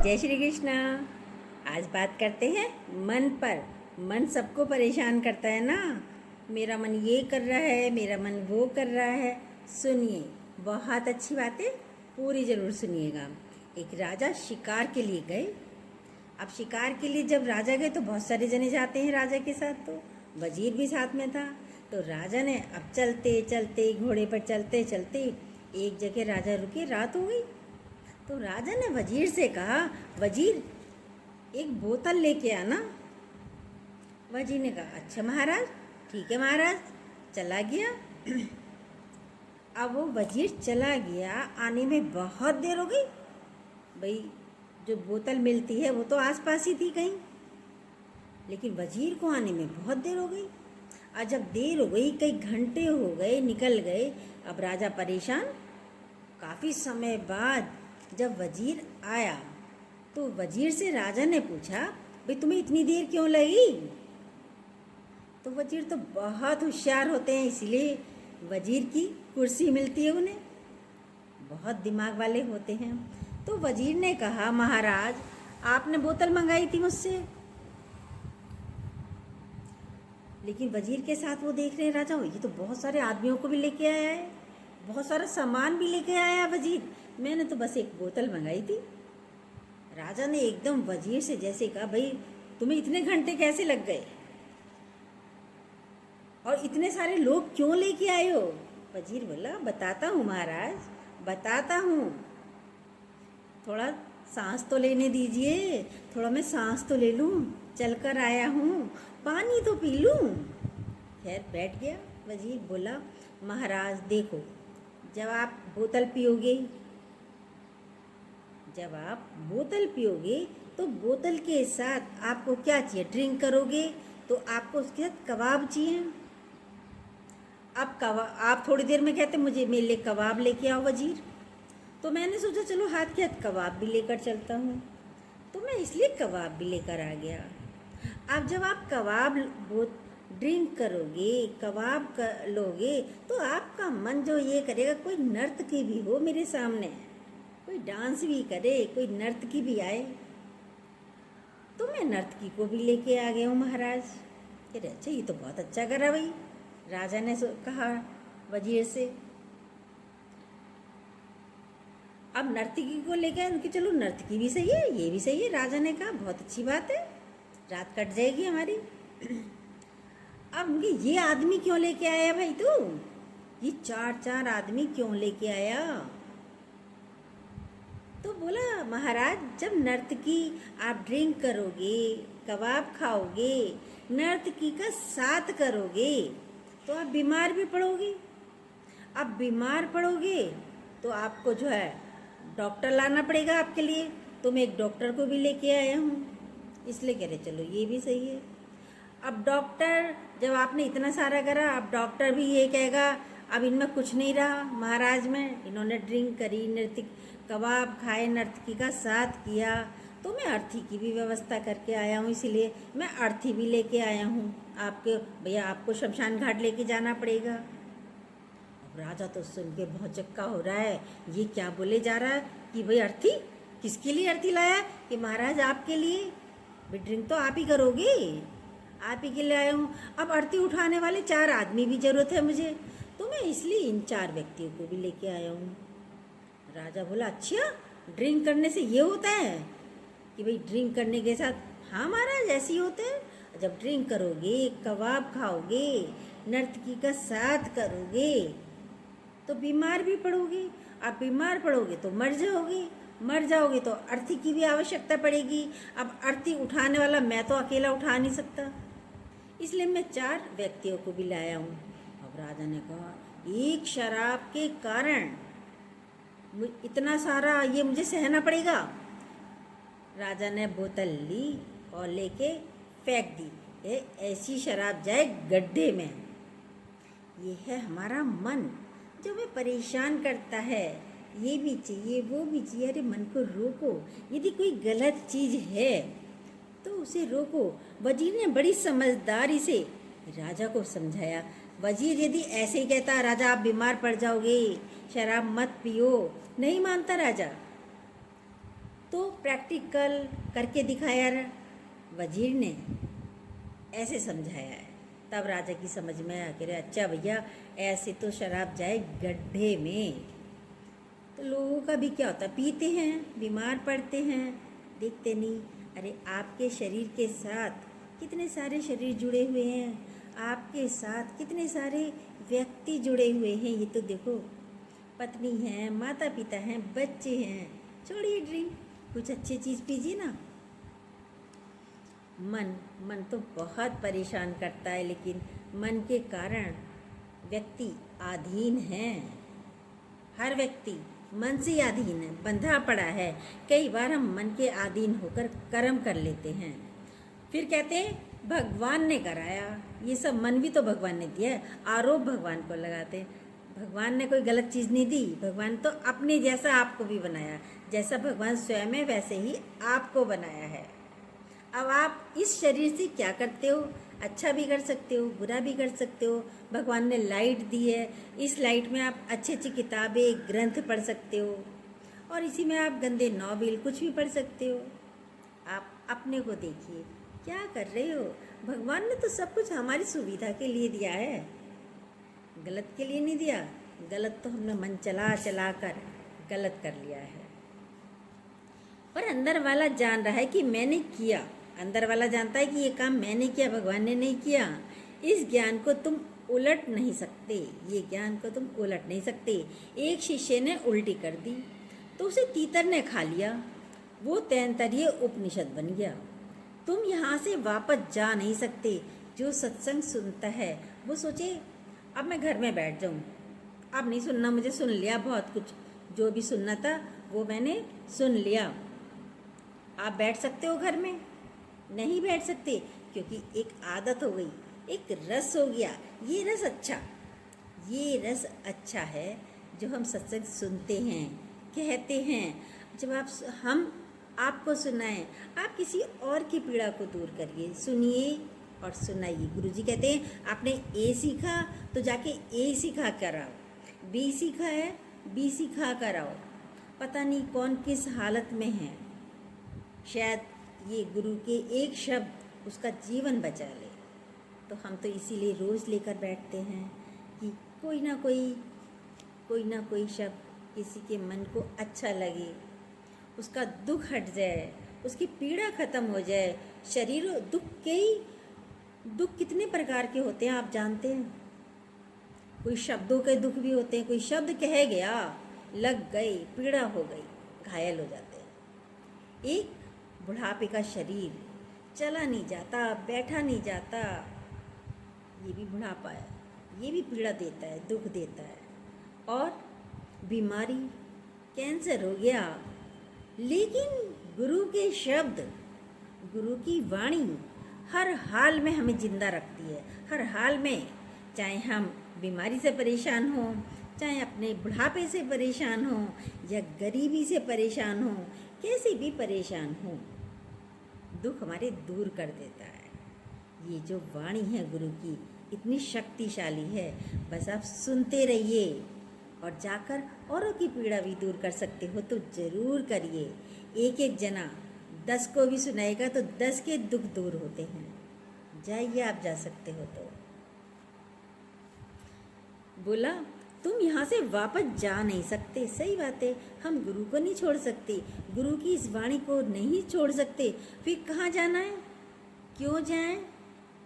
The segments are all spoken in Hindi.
जय श्री कृष्णा। आज बात करते हैं मन पर। मन सबको परेशान करता है ना। मेरा मन ये कर रहा है, मेरा मन वो कर रहा है। सुनिए, बहुत अच्छी बातें पूरी ज़रूर सुनिएगा। एक राजा शिकार के लिए गए। अब शिकार के लिए जब राजा गए तो बहुत सारे जने जाते हैं राजा के साथ, तो वजीर भी साथ में था। तो राजा ने अब चलते चलते घोड़े पर चलते चलते एक जगह राजा रुके, रात हो गई। तो राजा ने वजीर से कहा, वजीर एक बोतल लेके आना। वजीर ने कहा, अच्छा महाराज, ठीक है महाराज। चला गया। अब वो वजीर चला गया, आने में बहुत देर हो गई। भाई जो बोतल मिलती है वो तो आसपास ही थी कहीं, लेकिन वजीर को आने में बहुत देर हो गई। और जब देर हो गई, कई घंटे हो गए, निकल गए। अब राजा परेशान। काफ़ी समय बाद जब वजीर आया तो वजीर से राजा ने पूछा, भाई तुम्हें इतनी देर क्यों लगी? तो वजीर तो बहुत होशियार होते हैं, इसलिए वजीर की कुर्सी मिलती है उन्हें, बहुत दिमाग वाले होते हैं। तो वजीर ने कहा, महाराज आपने बोतल मंगाई थी मुझसे। लेकिन वजीर के साथ वो देख रहे हैं राजा, ये तो बहुत सारे आदमियों को भी लेके आया है, बहुत सारा सामान भी लेके आया है वजीर। मैंने तो बस एक बोतल मंगाई थी। राजा ने एकदम वजीर से जैसे कहा, भाई तुम्हें इतने घंटे कैसे लग गए और इतने सारे लोग क्यों लेके आए हो? वजीर बोला, बताता हूँ महाराज, बताता हूँ। थोड़ा सांस तो लेने दीजिए, थोड़ा मैं सांस तो ले लूँ, चलकर आया हूँ, पानी तो पी लूँ। खैर बैठ गया। वजीर बोला, महाराज देखो, जब आप बोतल पियोगे तो बोतल के साथ आपको क्या चाहिए? ड्रिंक करोगे तो आपको उसके साथ कबाब चाहिए। आप थोड़ी देर में कहते मुझे मेरे लिए कबाब लेके आओ वजीर। तो मैंने सोचा चलो हाथ के हाथ कबाब भी लेकर चलता हूँ, तो मैं इसलिए कबाब भी लेकर आ गया। अब जब आप ड्रिंक करोगे, लोगे, तो आपका मन जो ये करेगा, कोई नर्तकी भी हो मेरे सामने, कोई डांस भी करे, कोई नर्तकी भी आए, तो मैं नर्तकी को भी लेके आ गया हूँ महाराज। अरे अच्छा, ये तो बहुत अच्छा करा भाई, राजा ने कहा वजीर से। अब नर्तकी को लेके आए, उनकी चलो नर्तकी भी सही है, ये भी सही है। राजा ने कहा बहुत अच्छी बात है, रात कट जाएगी हमारी। अब ये आदमी क्यों लेके आया भाई तू? ये चार आदमी क्यों लेके आया? तो बोला, महाराज जब नर्तकी आप ड्रिंक करोगे, कबाब खाओगे, नर्तकी का साथ करोगे, तो आप बीमार भी पड़ोगे। आप बीमार पड़ोगे तो आपको जो है डॉक्टर लाना पड़ेगा आपके लिए। तो मैं एक डॉक्टर को भी लेके आया हूँ, इसलिए कह रहे चलो ये भी सही है। अब डॉक्टर, जब आपने इतना सारा करा, अब डॉक्टर भी ये कहेगा अब इनमें कुछ नहीं रहा महाराज में, इन्होंने ड्रिंक करी, कबाब खाए, नर्तकी का साथ किया, तो मैं अर्थी की भी व्यवस्था करके आया हूँ, इसीलिए मैं अर्थी भी लेके आया हूँ आपके। भैया आपको शमशान घाट लेके जाना पड़ेगा। अब राजा तो सुन के बहुत चक्का हो रहा है, ये क्या बोले जा रहा है कि भाई अर्थी, किसके लिए अर्थी लाया? कि महाराज आपके लिए, भाई ड्रिंक तो आप ही करोगे, आप ही के लिए आया हूँ। अब अर्थी उठाने वाले 4 आदमी भी जरूरत है मुझे, तो मैं इसलिए इन 4 व्यक्तियों को भी लेके आया हूँ। राजा बोला, अच्छा ड्रिंक करने से ये होता है कि भाई ड्रिंक करने के साथ, हाँ महाराज ऐसे ही होते हैं। जब ड्रिंक करोगे, कबाब खाओगे, नर्तकी का साथ करोगे, तो बीमार भी पड़ोगे। आप बीमार पड़ोगे तो मर जाओगे तो अर्थी की भी आवश्यकता पड़ेगी। अब अर्थी उठाने वाला मैं तो अकेला उठा नहीं सकता, इसलिए मैं 4 व्यक्तियों को भी लाया हूँ। अब राजा ने कहा, एक शराब के कारण इतना सारा ये मुझे सहना पड़ेगा। राजा ने बोतल ली और लेके फेंक दी, ये ऐसी शराब जाए गड्ढे में। ये है हमारा मन जो हमें परेशान करता है, ये भी चाहिए वो भी चाहिए। अरे मन को रोको, यदि कोई गलत चीज़ है तो उसे रोको। वजीर ने बड़ी समझदारी से राजा को समझाया। वजीर यदि ऐसे ही कहता, राजा आप बीमार पड़ जाओगे, शराब मत पियो, नहीं मानता राजा। तो प्रैक्टिकल करके दिखाया वजीर ने, ऐसे समझाया है। तब राजा की समझ में आया कि अच्छा भैया, ऐसे तो शराब जाए गड्ढे में। तो लोगों का भी क्या होता है, पीते हैं, बीमार पड़ते हैं, देखते नहीं। अरे आपके शरीर के साथ कितने सारे शरीर जुड़े हुए हैं, आपके साथ कितने सारे व्यक्ति जुड़े हुए हैं। ये तो देखो, पत्नी है, माता पिता हैं, बच्चे हैं। छोड़िए ड्रिंक, कुछ अच्छी चीज़ पीजिए ना। मन तो बहुत परेशान करता है, लेकिन मन के कारण व्यक्ति अधीन है। हर व्यक्ति मन से अधीन है, बंधा पड़ा है। कई बार हम मन के अधीन होकर कर्म कर लेते हैं, फिर कहते हैं भगवान ने कराया। ये सब मन भी तो भगवान ने दिया है, आरोप भगवान को लगाते हैं। भगवान ने कोई गलत चीज़ नहीं दी, भगवान तो अपने जैसा आपको भी बनाया। जैसा भगवान स्वयं है वैसे ही आपको बनाया है। अब आप इस शरीर से क्या करते हो, अच्छा भी कर सकते हो, बुरा भी कर सकते हो। भगवान ने लाइट दी है, इस लाइट में आप अच्छी अच्छी किताबें, ग्रंथ पढ़ सकते हो, और इसी में आप गंदे नॉवेल कुछ भी पढ़ सकते हो। आप अपने को देखिए, क्या कर रहे हो। भगवान ने तो सब कुछ हमारी सुविधा के लिए दिया है, गलत के लिए नहीं दिया। गलत तो हमने मन चला चला कर गलत कर लिया है। पर अंदर वाला जान रहा है कि मैंने किया, अंदर वाला जानता है कि ये काम मैंने किया, भगवान ने नहीं किया। इस ज्ञान को तुम उलट नहीं सकते, ये ज्ञान को तुम उलट नहीं सकते। एक शिष्य ने उल्टी कर दी तो उसे तीतर ने खा लिया, वो तैंतरीय उपनिषद बन गया। तुम यहाँ से वापस जा नहीं सकते। जो सत्संग सुनता है वो सोचे अब मैं घर में बैठ जाऊँ, अब नहीं सुनना, मुझे सुन लिया बहुत कुछ, जो भी सुनना था वो मैंने सुन लिया। आप बैठ सकते हो घर में? नहीं बैठ सकते, क्योंकि एक आदत हो गई, एक रस हो गया। ये रस अच्छा है जो हम सत्संग सुनते हैं, कहते हैं। जब हम आपको सुनाएं, आप किसी और की पीड़ा को दूर करिए, सुनिए और सुनाइए। गुरुजी कहते हैं आपने ए सीखा तो जाके ए सिखा कर आओ, बी सीखा है बी सिखा कर आओ। पता नहीं कौन किस हालत में है, शायद ये गुरु के एक शब्द उसका जीवन बचा ले। तो हम तो इसीलिए रोज़ लेकर बैठते हैं कि कोई ना कोई शब्द किसी के मन को अच्छा लगे, उसका दुख हट जाए, उसकी पीड़ा ख़त्म हो जाए। शरीर दुख कितने प्रकार के होते हैं आप जानते हैं? कोई शब्दों के दुख भी होते हैं, कोई शब्द कह गया, लग गई, पीड़ा हो गई, घायल हो जाते हैं। एक बुढ़ापे का शरीर, चला नहीं जाता, बैठा नहीं जाता, ये भी बुढ़ापा है, ये भी पीड़ा देता है, दुख देता है। और बीमारी, कैंसर हो गया, लेकिन गुरु के शब्द, गुरु की वाणी हर हाल में हमें जिंदा रखती है। हर हाल में, चाहे हम बीमारी से परेशान हों, चाहे अपने बुढ़ापे से परेशान हों, या गरीबी से परेशान हों, कैसे भी परेशान हों, दुख हमारे दूर कर देता है। ये जो वाणी है गुरु की, इतनी शक्तिशाली है। बस आप सुनते रहिए और जाकर औरों की पीड़ा भी दूर कर सकते हो तो ज़रूर करिए। एक एक जना 10 को भी सुनाएगा तो 10 के दुख दूर होते हैं। जाइए, आप जा सकते हो तो। बोला तुम यहाँ से वापस जा नहीं सकते। सही बात है, हम गुरु को नहीं छोड़ सकते, गुरु की इस वाणी को नहीं छोड़ सकते। फिर कहाँ जाना है, क्यों जाएं?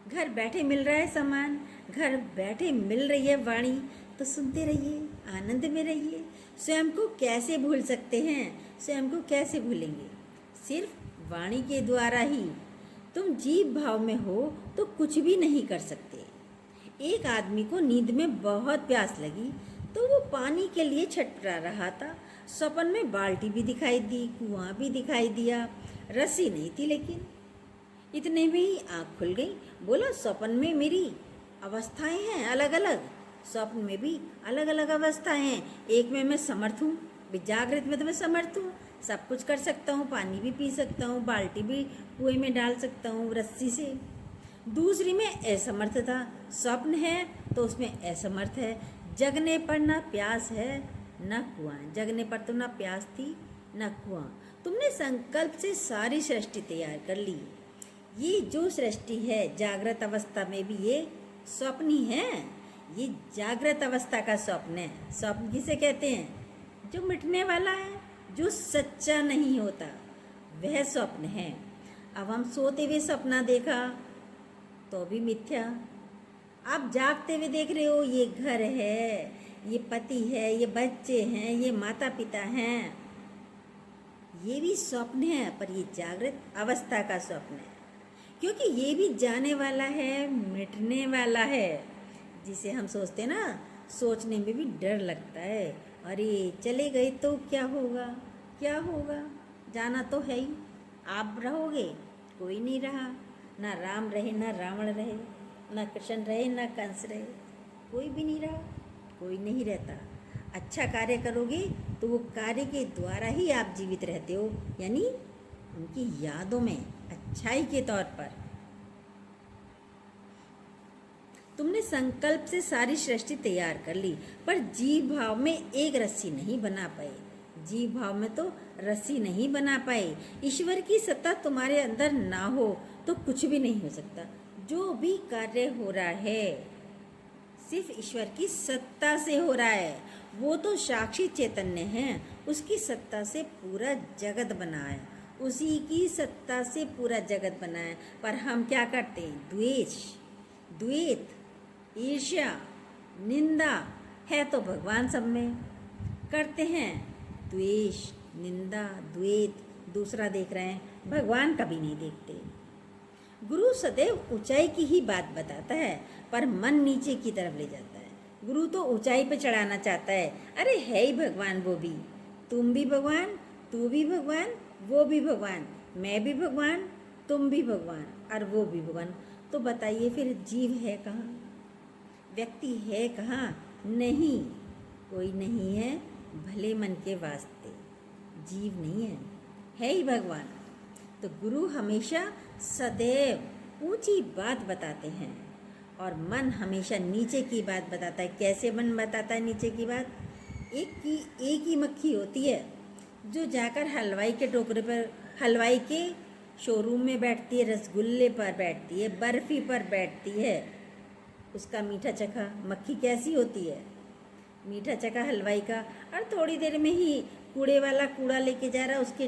घर बैठे मिल रहा है सामान, घर बैठे मिल रही है वाणी, तो सुनते रहिए, आनंद में रहिए। स्वयं को कैसे भूल सकते हैं, स्वयं को कैसे भूलेंगे? सिर्फ वाणी के द्वारा ही। तुम जीव भाव में हो तो कुछ भी नहीं कर सकते। एक आदमी को नींद में बहुत प्यास लगी तो वो पानी के लिए छटपटा रहा था। सपन में बाल्टी भी दिखाई दी, कुआं भी दिखाई दिया, रस्सी नहीं थी, लेकिन इतने में ही आँख खुल गई। बोला स्वप्न में मेरी अवस्थाएं हैं अलग अलग, स्वप्न में भी अलग अलग अवस्थाएं हैं। एक में मैं समर्थ हूँ, जागृत में तो मैं समर्थ हूँ, सब कुछ कर सकता हूँ, पानी भी पी सकता हूँ, बाल्टी भी कुएं में डाल सकता हूँ रस्सी से। दूसरी में असमर्थ था, स्वप्न है तो उसमें असमर्थ है। जगने पर ना प्यास है न कुआं, जगने पर तो ना प्यास थी न कुआं। तुमने संकल्प से सारी सृष्टि तैयार कर ली। ये जो सृष्टि है जागृत अवस्था में भी ये स्वप्न ही है। ये जागृत अवस्था का स्वप्न है। स्वप्न किसे कहते हैं? जो मिटने वाला है, जो सच्चा नहीं होता, वह स्वप्न है। अब हम सोते हुए सपना देखा तो भी मिथ्या। आप जागते हुए देख रहे हो, ये घर है, ये पति है, ये बच्चे हैं, ये माता पिता हैं, ये भी स्वप्न है, पर ये जागृत अवस्था का स्वप्न है। क्योंकि ये भी जाने वाला है, मिटने वाला है। जिसे हम सोचते ना, सोचने में भी डर लगता है, अरे चले गए तो क्या होगा, क्या होगा, जाना तो है ही। आप रहोगे, कोई नहीं रहा, ना राम रहे ना रावण रहे, ना कृष्ण रहे ना कंस रहे, कोई भी नहीं रहा, कोई नहीं रहता। अच्छा कार्य करोगे तो वो कार्य के द्वारा ही आप जीवित रहते हो, यानी उनकी यादों में, अच्छाई के तौर पर। तुमने संकल्प से सारी सृष्टि तैयार कर ली, पर जीव भाव में एक रस्सी नहीं बना पाए। जीव भाव में तो रस्सी नहीं बना पाए। ईश्वर की सत्ता तुम्हारे अंदर ना हो तो कुछ भी नहीं हो सकता। जो भी कार्य हो रहा है सिर्फ ईश्वर की सत्ता से हो रहा है। वो तो साक्षी चैतन्य है, उसकी सत्ता से पूरा जगत बना है, उसी की सत्ता से पूरा जगत बना है। पर हम क्या करते हैं? द्वेष, द्वैत, ईर्ष्या, निंदा है तो भगवान सब में करते हैं। द्वेष, निंदा, द्वैत, दूसरा देख रहे हैं, भगवान कभी नहीं देखते। गुरु सदैव ऊंचाई की ही बात बताता है, पर मन नीचे की तरफ ले जाता है। गुरु तो ऊंचाई पे चढ़ाना चाहता है, अरे है ही भगवान वो भी, तुम भी भगवान, तू भी भगवान, वो भी भगवान, मैं भी भगवान, तुम भी भगवान और वो भी भगवान। तो बताइए फिर जीव है कहाँ, व्यक्ति है कहाँ? नहीं, कोई नहीं है भले मन के वास्ते, जीव नहीं है ही भगवान। तो गुरु हमेशा सदैव ऊंची बात बताते हैं और मन हमेशा नीचे की बात बताता है। कैसे मन बताता है नीचे की बात? एक ही मक्खी होती है जो जाकर हलवाई के टोकरे पर, हलवाई के शोरूम में बैठती है, रसगुल्ले पर बैठती है, बर्फ़ी पर बैठती है, उसका मीठा चखा। मक्खी कैसी होती है? मीठा चखा हलवाई का, और थोड़ी देर में ही कूड़े वाला कूड़ा लेके जा रहा है, उसके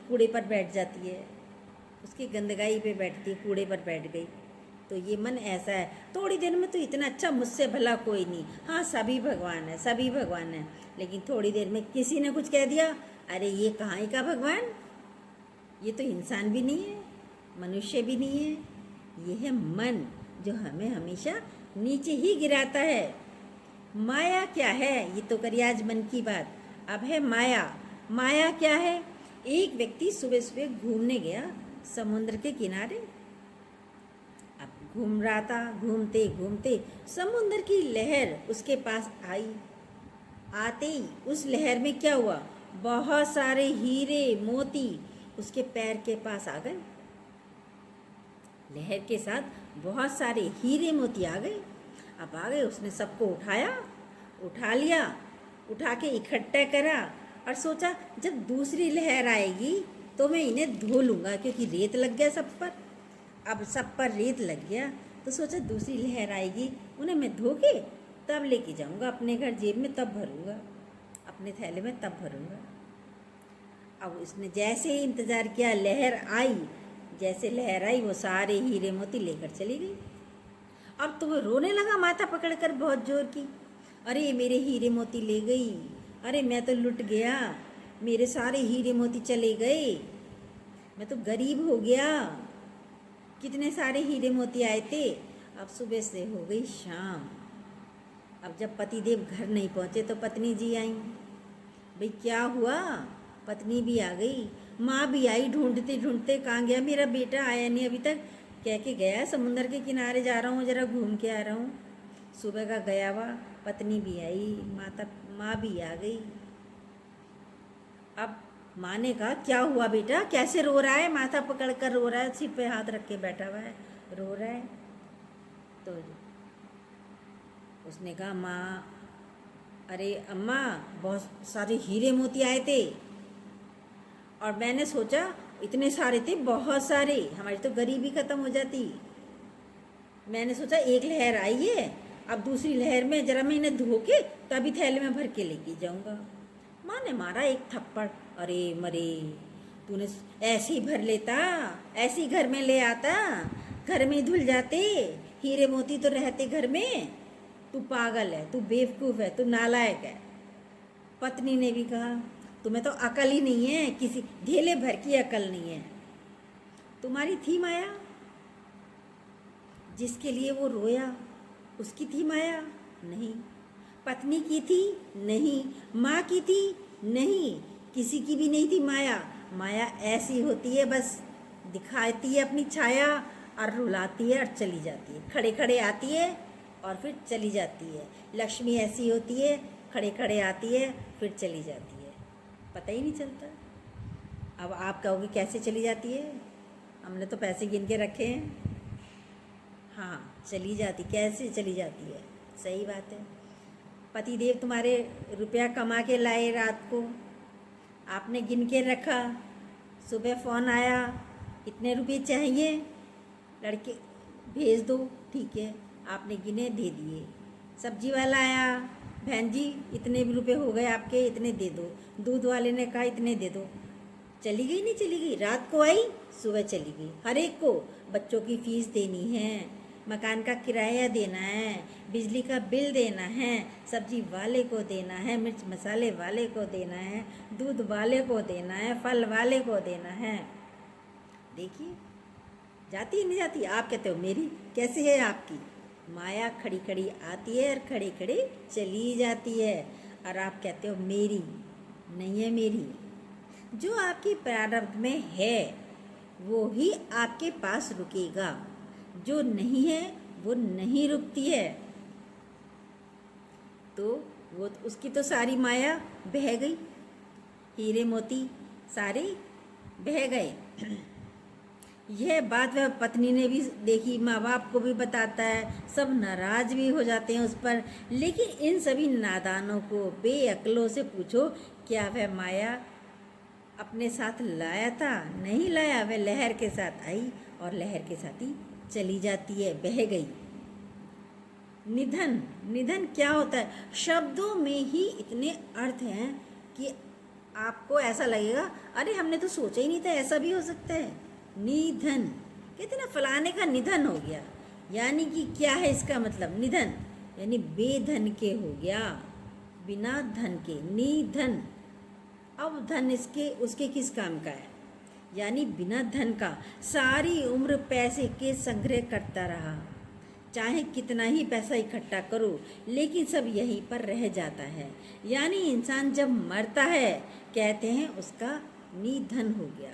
कूड़े पर बैठ जाती है, उसकी गंदगाई पे बैठती है, कूड़े पर बैठ गई। तो ये मन ऐसा है, थोड़ी देर में तो इतना अच्छा, मुझसे भला कोई नहीं, हाँ सभी भगवान है, सभी भगवान है, लेकिन थोड़ी देर में किसी ने कुछ कह दिया, अरे ये कहाँ ही का भगवान, ये तो इंसान भी नहीं है, मनुष्य भी नहीं है। ये है मन जो हमें हमेशा नीचे ही गिराता है। माया क्या है? ये तो करिए आज मन की बात। अब है माया। माया क्या है? एक व्यक्ति सुबह सुबह घूमने गया समुद्र के किनारे। अब घूम रहा था, घूमते घूमते समुद्र की लहर उसके पास आई। आते ही उस लहर में क्या हुआ? बहुत सारे हीरे मोती उसके पैर के पास आ गए। लहर के साथ बहुत सारे हीरे मोती आ गए। अब आ गए, उसने सबको उठाया, उठा लिया, उठा के इकट्ठा करा और सोचा जब दूसरी लहर आएगी तो मैं इन्हें धो लूँगा, क्योंकि रेत लग गया सब पर। अब सब पर रेत लग गया तो सोचा दूसरी लहर आएगी, उन्हें मैं धो के तब लेके जाऊँगा अपने घर, जेब में तब भरूँगा, अपने थैले में तब भरूँगा। अब उसने जैसे ही इंतज़ार किया, लहर आई, जैसे लहर आई वो सारे हीरे मोती लेकर चली गई। अब तो वो रोने लगा माथा पकड़कर बहुत जोर की, अरे मेरे हीरे मोती ले गई, अरे मैं तो लुट गया, मेरे सारे हीरे मोती चले गए, मैं तो गरीब हो गया, कितने सारे हीरे मोती आए थे। अब सुबह से हो गई शाम। अब जब पतिदेव घर नहीं पहुँचे तो पत्नी जी आई। भाई क्या हुआ? पत्नी भी आ गई, माँ भी आई, ढूंढते ढूंढते कहाँ गया मेरा बेटा, आया नहीं अभी तक, कह के गया समुंदर के किनारे जा रहा हूँ, जरा घूम के आ रहा हूँ। सुबह का गया हुआ। पत्नी भी आई, माँ भी आ गई। अब माँ ने कहा क्या हुआ बेटा, कैसे रो रहा है? माथा पकड़ कर रो रहा है, सिर पे हाथ रख के बैठा हुआ है, रो रहा है। तो उसने कहा माँ, अरे अम्मा बहुत सारे हीरे मोती आए थे और मैंने सोचा इतने सारे थे, बहुत सारे, हमारी तो गरीबी ख़त्म हो जाती। मैंने सोचा एक लहर आई है, अब दूसरी लहर में जरा मैं इन्हें धो के तभी थैले में भर के लेके जाऊंगा। माँ ने मारा एक थप्पड़, अरे मरे, तूने ऐसे ही भर लेता, ऐसे ही घर में ले आता, घर में ही धुल जाते, हीरे मोती तो रहते घर में। तू पागल है, तू बेवकूफ़ है, तू नालायक है। पत्नी ने भी कहा, तुम्हें तो अकल ही नहीं है, किसी ढेले भर की अकल नहीं है। तुम्हारी थी माया, जिसके लिए वो रोया उसकी थी माया? नहीं। पत्नी की थी? नहीं। माँ की थी? नहीं। किसी की भी नहीं थी माया। माया ऐसी होती है, बस दिखाती है अपनी छाया और रुलाती है और चली जाती है, खड़े खड़े आती है और फिर चली जाती है। लक्ष्मी ऐसी होती है, खड़े खड़े आती है फिर चली जाती है, पता ही नहीं चलता। अब आप कहोगे कैसे चली जाती है? हमने तो पैसे गिन के रखे हैं। हाँ, चली जाती, कैसे चली जाती है? सही बात है। पतिदेव तुम्हारे रुपया कमा के लाए रात को, आपने गिन के रखा, सुबह फ़ोन आया इतने रुपये चाहिए, लड़के भेज दो, ठीक है, आपने गिने दे दिए। सब्जी वाला आया, बहन जी इतने रुपये हो गए आपके, इतने दे दो। दूध वाले ने कहा इतने दे दो। चली गई? नहीं चली गई, रात को आई सुबह चली गई। हर एक को बच्चों की फ़ीस देनी है, मकान का किराया देना है, बिजली का बिल देना है, सब्जी वाले को देना है, मिर्च मसाले वाले को देना है, दूध वाले को देना है, फल वाले को देना है। देखिए, जाती नहीं जाती? आप कहते हो मेरी, कैसे है आपकी? माया खड़ी खड़ी आती है और खड़ी खड़ी चली जाती है, और आप कहते हो मेरी नहीं है। मेरी जो आपकी प्रारब्ध में है वो ही आपके पास रुकेगा, जो नहीं है वो नहीं रुकती है। तो वो उसकी तो सारी माया बह गई, हीरे मोती सारे बह गए। यह बात वह पत्नी ने भी देखी, माँ बाप को भी बताता है, सब नाराज भी हो जाते हैं उस पर। लेकिन इन सभी नादानों को, बेअक्लों से पूछो, क्या वह माया अपने साथ लाया था? नहीं लाया, वह लहर के साथ आई और लहर के साथ ही चली जाती है, बह गई। निधन, निधन क्या होता है? शब्दों में ही इतने अर्थ हैं कि आपको ऐसा लगेगा अरे हमने तो सोचा ही नहीं था ऐसा भी हो सकता है। निधन कहते ना, फलाने का निधन हो गया, यानी कि क्या है इसका मतलब? निधन यानी बेधन के हो गया, बिना धन के, निधन। अब धन इसके उसके किस काम का है? यानी बिना धन का सारी उम्र पैसे के संग्रह करता रहा, चाहे कितना ही पैसा इकट्ठा करो, लेकिन सब यहीं पर रह जाता है। यानी इंसान जब मरता है, कहते हैं उसका निधन हो गया।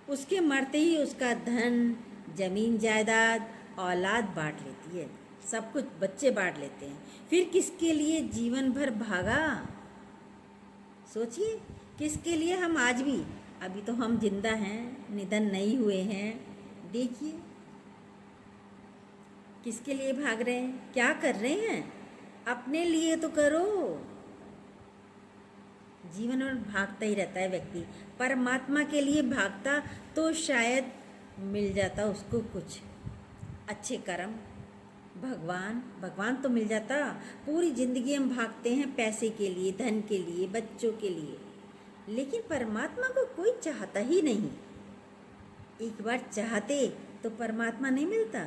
उसके मरते ही उसका धन, जमीन जायदाद, औलाद बांट लेती है, सब कुछ बच्चे बांट लेते हैं। फिर किसके लिए जीवन भर भागा? सोचिए, किसके लिए हम आज भी, अभी तो हम जिंदा हैं, निधन नहीं हुए हैं, देखिए किसके लिए भाग रहे हैं, क्या कर रहे हैं? अपने लिए तो करो। जीवन में भागता ही रहता है व्यक्ति, परमात्मा के लिए भागता तो शायद मिल जाता उसको कुछ अच्छे कर्म, भगवान तो मिल जाता। पूरी ज़िंदगी हम भागते हैं पैसे के लिए, धन के लिए, बच्चों के लिए, लेकिन परमात्मा को कोई चाहता ही नहीं। एक बार चाहते तो परमात्मा नहीं मिलता।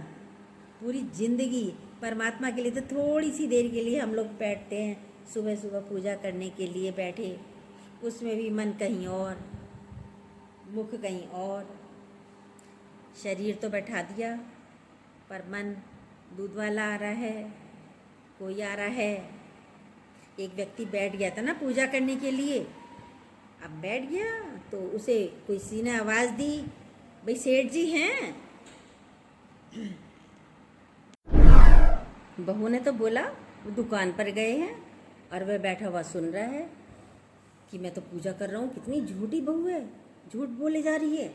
पूरी ज़िंदगी परमात्मा के लिए तो थोड़ी सी देर के लिए हम लोग बैठते हैं, सुबह सुबह पूजा करने के लिए बैठे, उसमें भी मन कहीं और, मुख कहीं और, शरीर तो बैठा दिया पर मन, दूध वाला आ रहा है, कोई आ रहा है। एक व्यक्ति बैठ गया था ना पूजा करने के लिए, अब बैठ गया तो उसे किसी ने आवाज़ दी, भाई सेठ जी हैं? बहू ने तो बोला वो दुकान पर गए हैं, और वह बैठा हुआ सुन रहा है कि मैं तो पूजा कर रहा हूँ। कितनी झूठी बहू है, झूठ बोले जा रही है,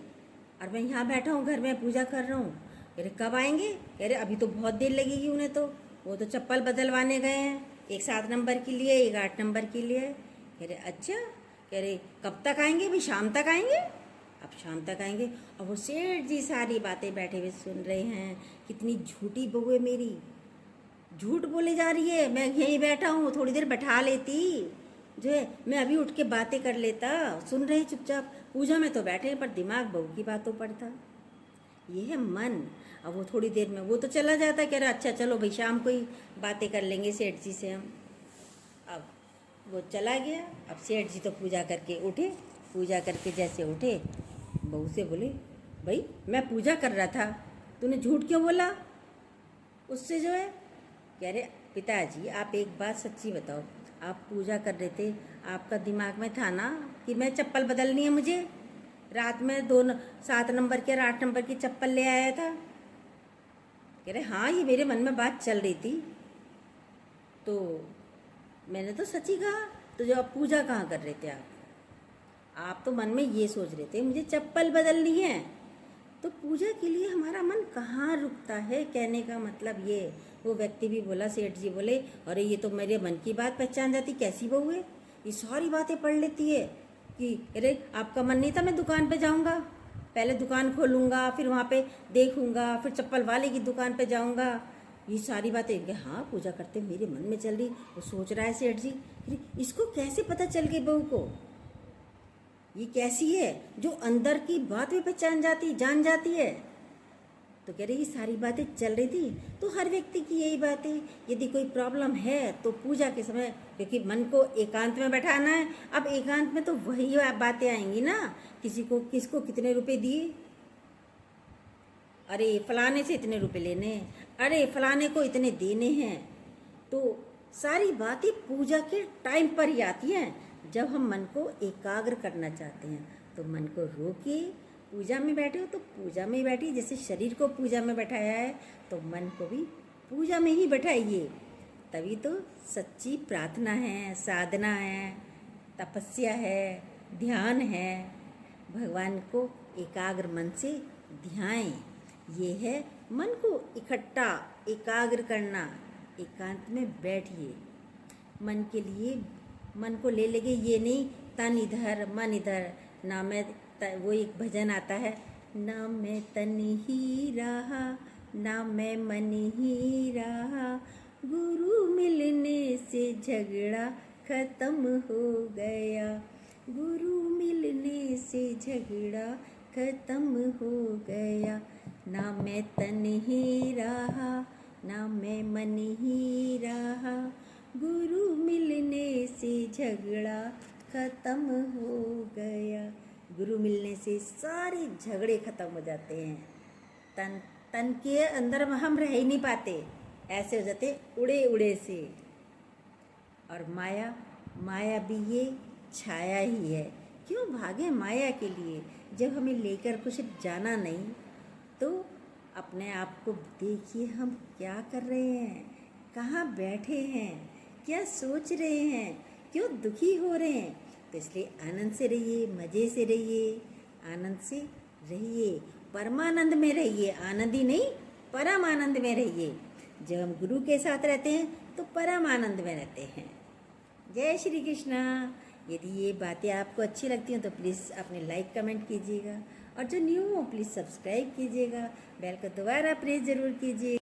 और मैं यहाँ बैठा हूँ घर में पूजा कर रहा हूँ। कह रहे कब आएंगे? कह रहे अभी तो बहुत देर लगेगी उन्हें, तो वो तो चप्पल बदलवाने गए हैं, एक 7 नंबर के लिए, एक 8 नंबर के लिए। कह रहे अच्छा? कह रहे कब तक आएंगे, भी शाम तक आएंगे। अब शाम तक आएंगे। और वो सेठ जी सारी बातें बैठे हुए सुन रहे हैं। कितनी झूठी बहू है मेरी, झूठ बोले जा रही है। मैं यहीं बैठा हूँ, थोड़ी देर बैठा लेती, जो है मैं अभी उठ के बातें कर लेता। सुन रहे चुपचाप, पूजा में तो बैठे हैं पर दिमाग बहू की बातों पर था। ये है मन। अब वो थोड़ी देर में वो तो चला जाता, कह रहा अच्छा चलो भाई शाम को ही बातें कर लेंगे सेठ जी से हम। अब वो चला गया। अब सेठ जी तो पूजा करके उठे। पूजा करके जैसे उठे, बहू से बोले भाई मैं पूजा कर रहा था, तूने झूठ क्यों बोला? उससे जो है कह रहे पिताजी आप एक बात सच्ची बताओ, आप पूजा कर रहे थे, आपका दिमाग में था ना कि मैं चप्पल बदलनी है मुझे? रात में 7 नंबर की और 8 नंबर की चप्पल ले आया था। कह रहे हाँ ये मेरे मन में बात चल रही थी, तो मैंने तो सच्ची कहा। तो जो आप पूजा कहाँ कर रहे थे आप तो मन में ये सोच रहे थे मुझे चप्पल बदलनी है। तो पूजा के लिए हमारा मन कहाँ रुकता है, कहने का मतलब ये। वो व्यक्ति भी बोला, सेठ जी बोले अरे ये तो मेरे मन की बात पहचान जाती, कैसी बहू है, ये सारी बातें पढ़ लेती है कि अरे आपका मन नहीं था मैं दुकान पे जाऊंगा, पहले दुकान खोलूंगा, फिर वहाँ पे देखूंगा, फिर चप्पल वाले की दुकान पे जाऊंगा। ये सारी बातें हाँ पूजा करते मेरे मन में चल रही। वो सोच रहा है सेठ जी, अरे इसको कैसे पता चल गई बहू को, ये कैसी है जो अंदर की बात भी पहचान जाती, जान जाती है। तो कह रही ये सारी बातें चल रही थी। तो हर व्यक्ति की यही बात है, यदि कोई प्रॉब्लम है तो पूजा के समय, क्योंकि मन को एकांत में बैठाना है। अब एकांत में तो वही बातें आएंगी ना, किसको कितने रुपए दिए, अरे फलाने से इतने रुपए लेने हैं, अरे फलाने को इतने देने हैं। तो सारी बातें पूजा के टाइम पर ही आती हैं। जब हम मन को एकाग्र करना चाहते हैं तो मन को रोकिए। पूजा में बैठे हो तो पूजा में ही बैठिए, जैसे शरीर को पूजा में बैठाया है तो मन को भी पूजा में ही बैठाइए। तभी तो सच्ची प्रार्थना है, साधना है, तपस्या है, ध्यान है। भगवान को एकाग्र मन से ध्याएं। ये है मन को इकट्ठा एकाग्र करना। एकांत में बैठिए। मन के लिए मन को ले लेंगे, ये नहीं तन इधर मन इधर ना। मैं वो एक भजन आता है, ना मैं तन ही रहा ना मैं मन ही रहा, गुरु मिलने से झगड़ा खत्म हो गया, गुरु मिलने से झगड़ा खत्म हो गया। ना मैं तन ही रहा ना मैं मन ही रहा, गुरु मिलने से झगड़ा खत्म हो गया। गुरु मिलने से सारे झगड़े खत्म हो जाते हैं। तन के अंदर हम रह ही नहीं पाते, ऐसे हो जाते उड़े उड़े से। और माया भी ये छाया ही है। क्यों भागे माया के लिए, जब हमें लेकर कुछ जाना नहीं। तो अपने आप को देखिए, हम क्या कर रहे हैं, कहाँ बैठे हैं, क्या सोच रहे हैं, क्यों दुखी हो रहे हैं। तो इसलिए आनंद से रहिए, मज़े से रहिए, आनंद से रहिए, परमानंद में रहिए। आनंद ही नहीं, परम आनंद में रहिए। जब हम गुरु के साथ रहते हैं तो परम आनंद में रहते हैं। जय श्री कृष्णा। यदि ये बातें आपको अच्छी लगती हैं तो प्लीज़ अपने लाइक कमेंट कीजिएगा, और जो न्यू हो प्लीज़ सब्सक्राइब कीजिएगा, बेल को दोबारा प्रेस ज़रूर कीजिए।